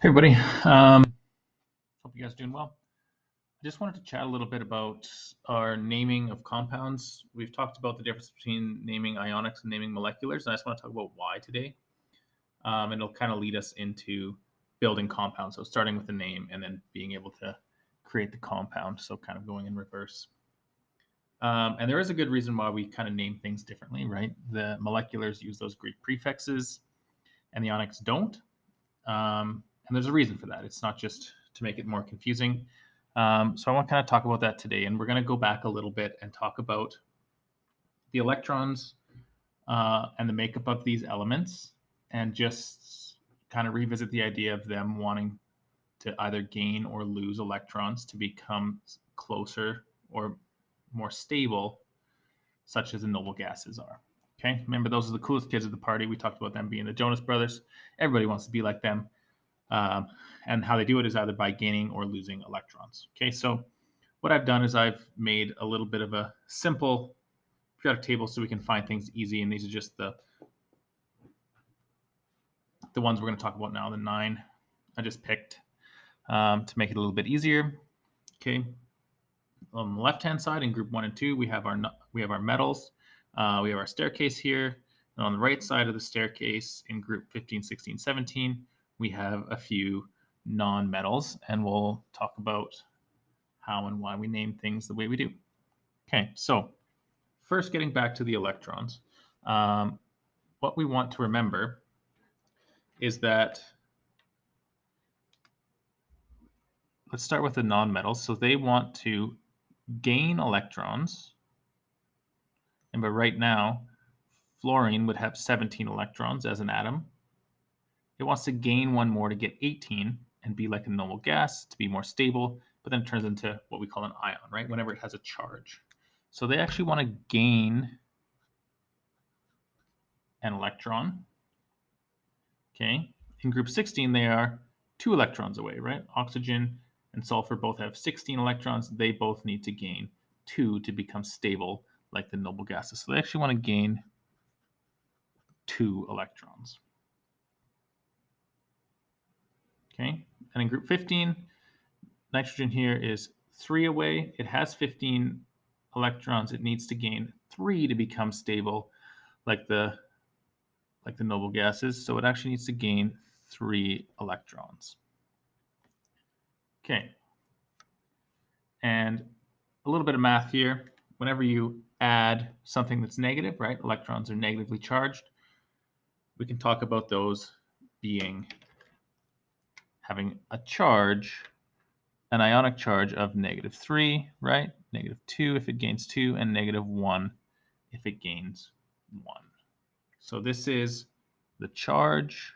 Hey everybody, hope you guys are doing well. I just wanted to chat a little bit about our naming of compounds. We've talked about the difference between naming ionics and naming moleculars, and I just want to talk about why today. And it'll kind of lead us into building compounds, so starting with the name and then being able to create the compound, so kind of going in reverse. And there is a good reason why we kind of name things differently, right? The moleculars use those Greek prefixes, and the ionics don't. And there's a reason for that. It's not just to make it more confusing. So I want to kind of talk about that today. And we're going to go back a little bit and talk about the electrons and the makeup of these elements and just kind of revisit the idea of them wanting to either gain or lose electrons to become closer or more stable, such as the noble gases are. Okay, remember those are the coolest kids at the party. We talked about them being the Jonas Brothers. Everybody wants to be like them. And how they do it is either by gaining or losing electrons. Okay, so what I've done is I've made a little bit of a simple periodic table so we can find things easy, and these are just the ones we're going to talk about now, the 9 I just picked to make it a little bit easier. Okay, on the left-hand side in group 1 and 2, we have our metals. We have our staircase here, and on the right side of the staircase in group 15, 16, 17, we have a few non-metals, and we'll talk about how and why we name things the way we do. Okay, so first getting back to the electrons, what we want to remember is that, let's start with the non-metals. So they want to gain electrons, and but right now, fluorine would have 17 electrons as an atom. It wants to gain one more to get 18 and be like a normal gas to be more stable, but then it turns into what we call an ion, right? Whenever it has a charge. So they actually want to gain an electron. Okay, in group 16, they are 2 electrons away, right? Oxygen and sulfur both have 16 electrons. They both need to gain 2 to become stable like the noble gases. So they actually want to gain 2 electrons. Okay, and in group 15, nitrogen here is 3 away. It has 15 electrons. It needs to gain 3 to become stable like the noble gases. So it actually needs to gain 3 electrons. Okay, and a little bit of math here. Whenever you add something that's negative, right, electrons are negatively charged, we can talk about those having a charge, an ionic charge of -3, right? -2 if it gains 2, and -1 if it gains 1. So this is the charge,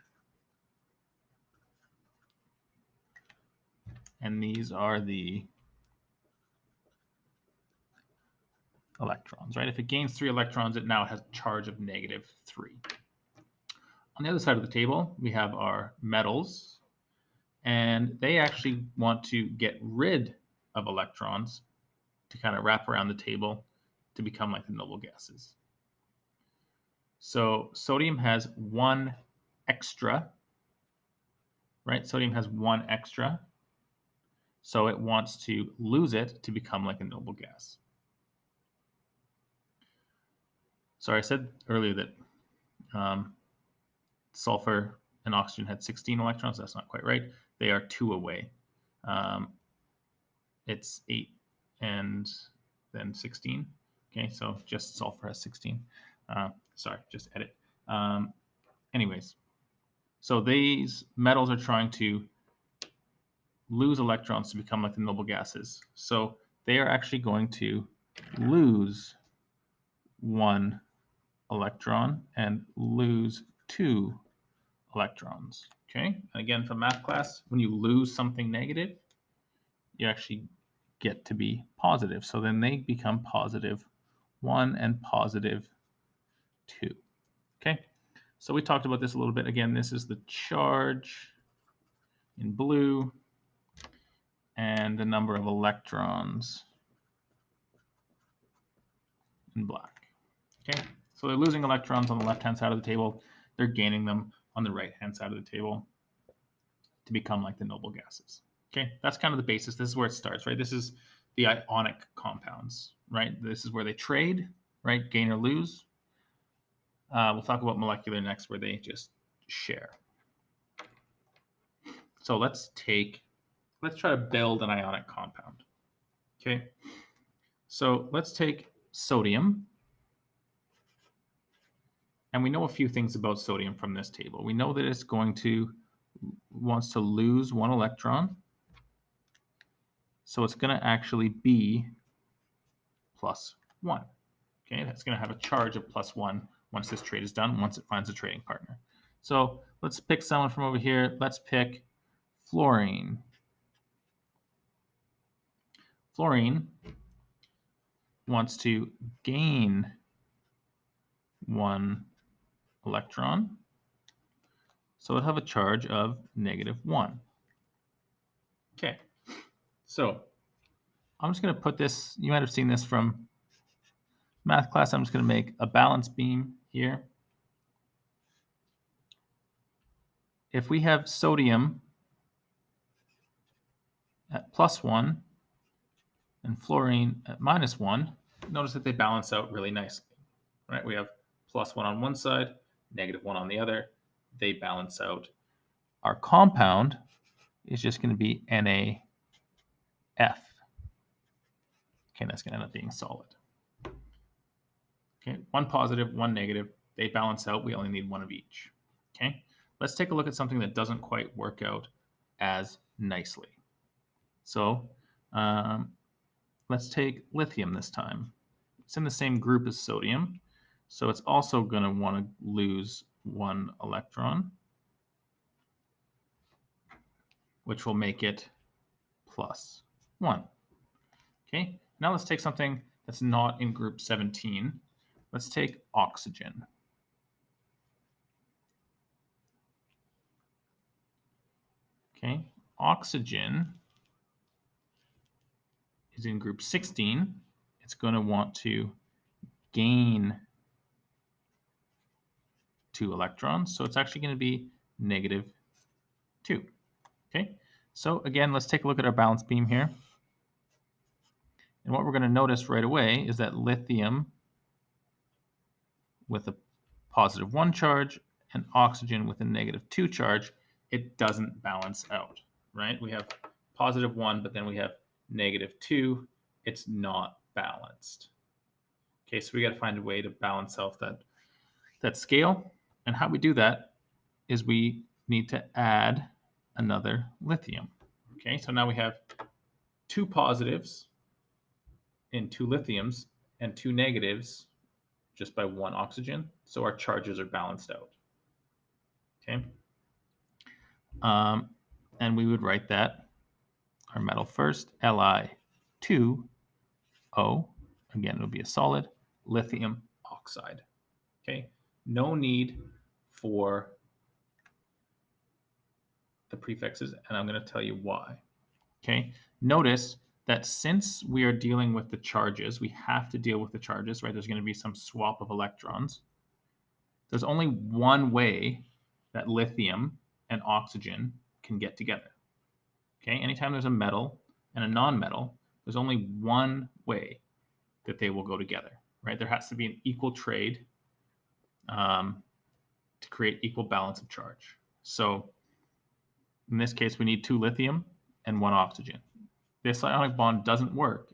and these are the electrons, right? If it gains 3 electrons, it now has a charge of -3. On the other side of the table, we have our metals, and they actually want to get rid of electrons to kind of wrap around the table to become like the noble gases. So sodium has 1 extra, right? Sodium has 1 extra, so it wants to lose it to become like a noble gas. Sorry, I said earlier that sulfur and oxygen had 16 electrons. That's not quite right. They are 2 away. It's 8 and then 16. Okay, so just sulfur has 16. Sorry, just edit. Anyways, so these metals are trying to lose electrons to become like the noble gases. So they are actually going to lose 1 electron and lose 2 electrons. Okay, and again from math class, when you lose something negative, you actually get to be positive. So then they become +1 and +2. Okay, so we talked about this a little bit. Again, this is the charge in blue and the number of electrons in black. Okay, so they're losing electrons on the left-hand side of the table. They're gaining them on the right-hand side of the table. to become like the noble gases. Okay, that's kind of the basis. This is where it starts, right? This is the ionic compounds, right? This is where they trade, right? Gain or lose. We'll talk about molecular next, where they just share. So let's try to build an ionic compound. Okay, so let's take sodium. And we know a few things about sodium from this table. We know that it's wants to lose one electron. So it's going to actually be +1. Okay, that's going to have a charge of +1 once this trade is done, once it finds a trading partner. So let's pick someone from over here. Let's pick fluorine. Fluorine wants to gain 1 electron. So it'll have a charge of -1. Okay, so I'm just going to put this, you might have seen this from math class. I'm just going to make a balance beam here. If we have sodium at +1 and fluorine at -1, notice that they balance out really nicely, right? We have +1 on one side, -1 on the other. They balance out. Our compound is just going to be NaF. Okay, that's going to end up being solid. Okay, 1 positive, 1 negative. They balance out. We only need 1 of each. Okay, let's take a look at something that doesn't quite work out as nicely. So let's take lithium this time. It's in the same group as sodium, so it's also going to want to lose 1 electron, which will make it +1. Okay, now let's take something that's not in group 17. Let's take oxygen. Okay, oxygen is in group 16. It's going to want to gain 2 electrons, so it's actually going to be -2. Okay, so again, let's take a look at our balance beam here. And what we're going to notice right away is that lithium with a +1 charge and oxygen with a -2 charge, it doesn't balance out, right? We have +1, but then we have -2. It's not balanced. Okay, so we got to find a way to balance out that scale. And how we do that is we need to add another lithium. Okay, so now we have 2 positives in 2 lithiums and 2 negatives just by 1 oxygen. So our charges are balanced out. Okay. And we would write that, our metal first, Li2O. Again, it'll be a solid lithium oxide. Okay. No need for the prefixes, and I'm going to tell you why. Okay. Notice that since we are dealing with the charges, we have to deal with the charges, right? There's going to be some swap of electrons. There's only one way that lithium and oxygen can get together. Okay, anytime there's a metal and a non-metal, there's only one way that they will go together, right? There has to be an equal trade to create equal balance of charge. So in this case, we need 2 lithium and 1 oxygen. This ionic bond doesn't work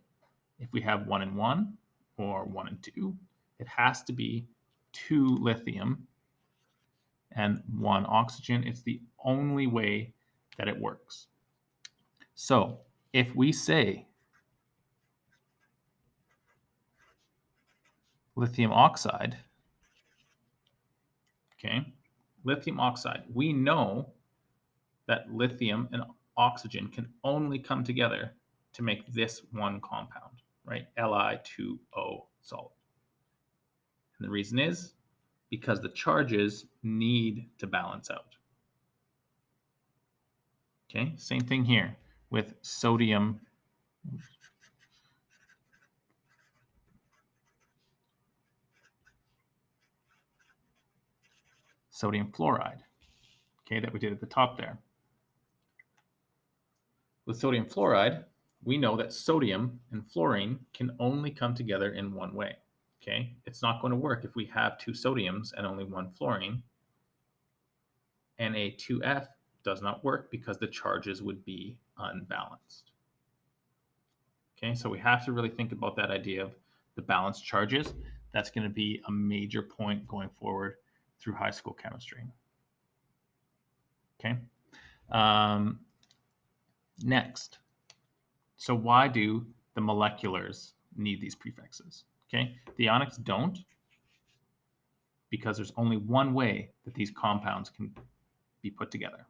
if we have 1 and 1 or 1 and 2. It has to be 2 lithium and 1 oxygen. It's the only way that it works. So if we say lithium oxide, okay, lithium oxide, we know that lithium and oxygen can only come together to make this one compound, right? Li2O solid. And the reason is because the charges need to balance out. Okay, same thing here with sodium fluoride, okay, that we did at the top there. With sodium fluoride, we know that sodium and fluorine can only come together in one way. Okay, it's not going to work if we have two sodiums and only one fluorine. Na2F does not work because the charges would be unbalanced. Okay, so we have to really think about that idea of the balanced charges. That's going to be a major point going forward through high school chemistry. Okay, next. So why do the moleculars need these prefixes? Okay, the ionics don't, because there's only one way that these compounds can be put together,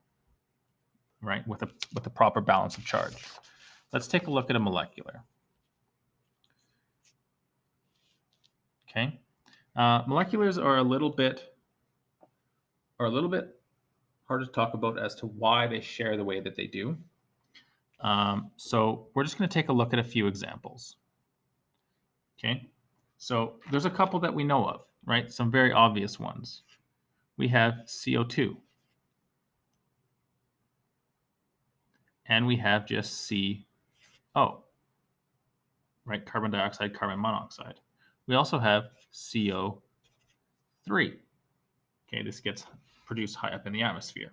right, with a proper balance of charge. Let's take a look at a molecular. Okay, moleculars are a little bit hard to talk about as to why they share the way that they do. So we're just going to take a look at a few examples. Okay, so there's a couple that we know of, right? Some very obvious ones. We have CO2, and we have just CO, right? Carbon dioxide, carbon monoxide. We also have CO3. Okay, this gets produced high up in the atmosphere.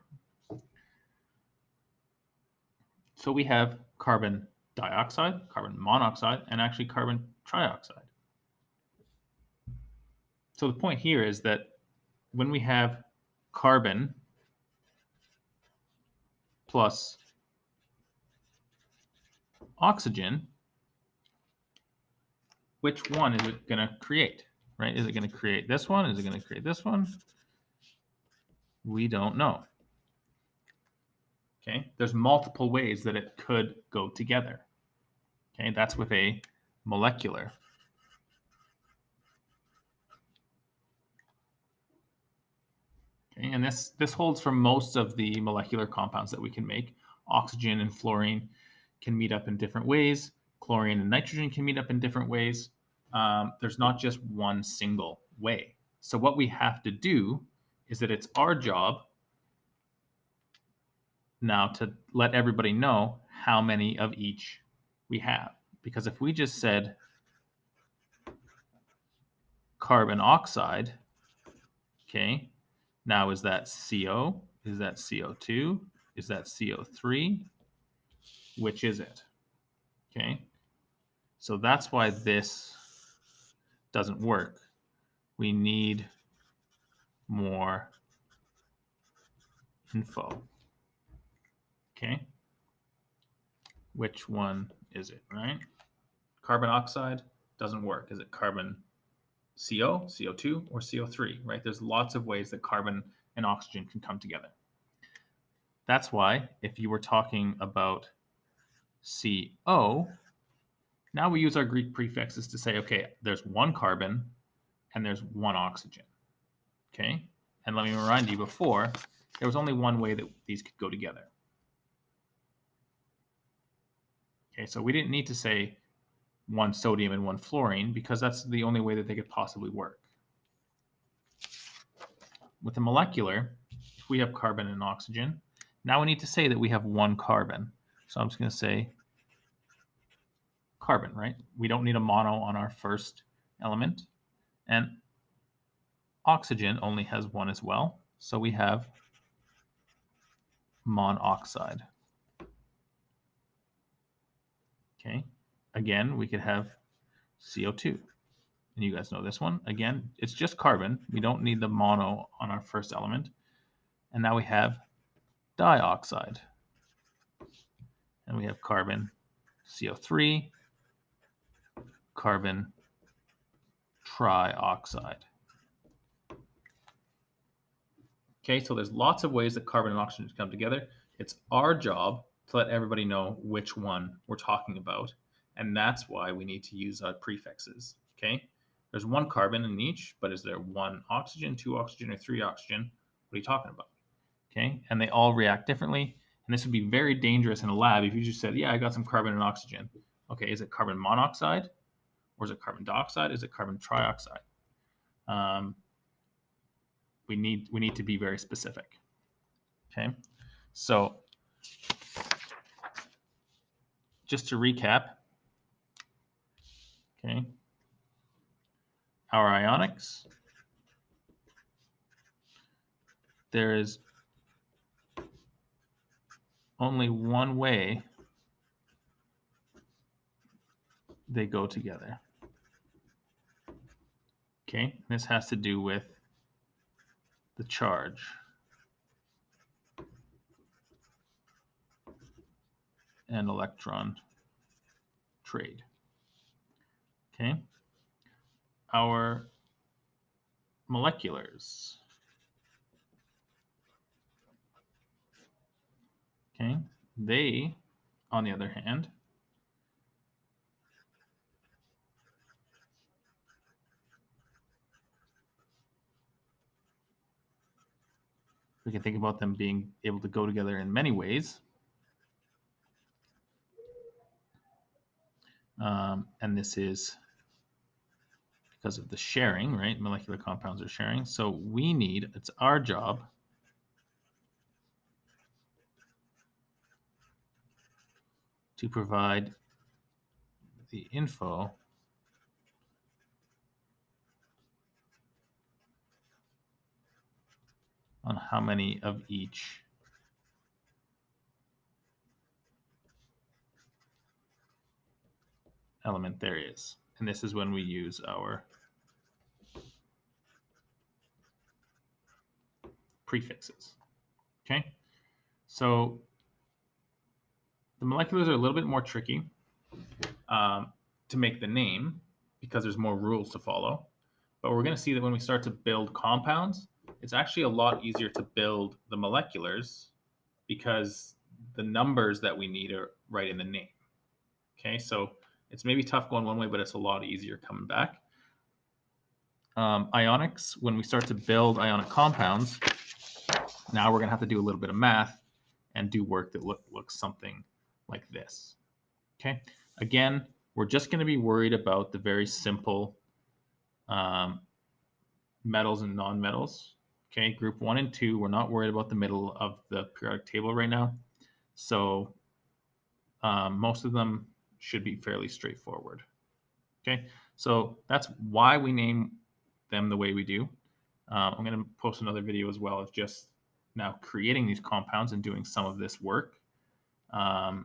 So we have carbon dioxide, carbon monoxide, and actually carbon trioxide. So the point here is that when we have carbon plus oxygen, which one is it going to create, right? Is it going to create this one? Is it going to create this one? We don't know. Okay, there's multiple ways that it could go together. Okay, that's with a molecular. Okay, and this holds for most of the molecular compounds that we can make. Oxygen and fluorine can meet up in different ways. Chlorine and nitrogen can meet up in different ways. There's not just one single way. So what we have to do is that it's our job now to let everybody know how many of each we have. Because if we just said carbon oxide, okay, now is that CO? Is that CO2? Is that CO3? Which is it? Okay, so that's why this doesn't work. We need more info. Okay, which one is it, right? Carbon oxide doesn't work. Is it carbon CO, CO2, or CO3, right? There's lots of ways that carbon and oxygen can come together. That's why if you were talking about CO, now we use our Greek prefixes to say, okay, there's one carbon and there's one oxygen. Okay, and let me remind you, before there was only one way that these could go together. Okay, so we didn't need to say one sodium and one fluorine because that's the only way that they could possibly work. With a molecular, if we have carbon and oxygen, now we need to say that we have one carbon. So I'm just going to say carbon, right? We don't need a mono on our first element. And oxygen only has one as well. So we have monoxide. Okay. Again, we could have CO2. And you guys know this one. Again, it's just carbon. We don't need the mono on our first element. And now we have dioxide. And we have carbon, CO3, carbon trioxide. Okay, so there's lots of ways that carbon and oxygen come together. It's our job to let everybody know which one we're talking about. And that's why we need to use our prefixes. Okay, there's one carbon in each, but is there one oxygen, two oxygen, or three oxygen? What are you talking about? Okay, and they all react differently. And this would be very dangerous in a lab if you just said, yeah, I got some carbon and oxygen. Okay, is it carbon monoxide? Or is it carbon dioxide? Is it carbon trioxide? We need to be very specific. Okay, so just to recap, okay, our ionics, there is only one way they go together. Okay, this has to do with the charge. And electron trade. Okay, our moleculars. Okay, they, on the other hand, we can think about them being able to go together in many ways. And this is because of the sharing, right? Molecular compounds are sharing. So we need, it's our job to provide the info on how many of each element there is. And this is when we use our prefixes. Okay, so the moleculars are a little bit more tricky to make the name because there's more rules to follow. But we're going to see that when we start to build compounds, it's actually a lot easier to build the moleculars because the numbers that we need are right in the name. Okay, so it's maybe tough going one way, but it's a lot easier coming back. Ionics, when we start to build ionic compounds, now we're going to have to do a little bit of math and do work that looks something like this. Okay, again, we're just going to be worried about the very simple metals and non-metals. Okay, group 1 and 2, we're not worried about the middle of the periodic table right now. So most of them should be fairly straightforward. Okay, so that's why we name them the way we do. I'm going to post another video as well of just now creating these compounds and doing some of this work. Ionics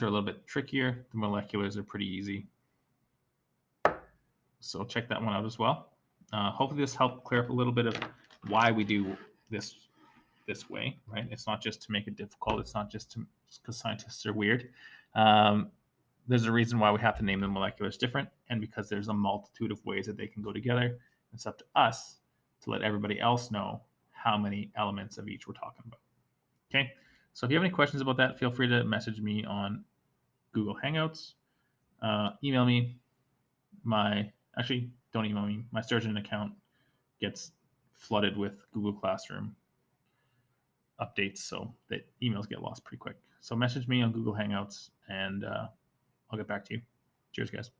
are a little bit trickier. The moleculars are pretty easy. So check that one out as well. Hopefully this helped clear up a little bit of why we do this way, right? It's not just to make it difficult. It's not just because scientists are weird. There's a reason why we have to name the moleculars different, and because there's a multitude of ways that they can go together. It's up to us to let everybody else know how many elements of each we're talking about. Okay, so if you have any questions about that, feel free to message me on Google Hangouts. Email me. Actually, don't email me. My Sturgeon account gets flooded with Google Classroom updates, so that emails get lost pretty quick. So message me on Google Hangouts, and I'll get back to you. Cheers, guys.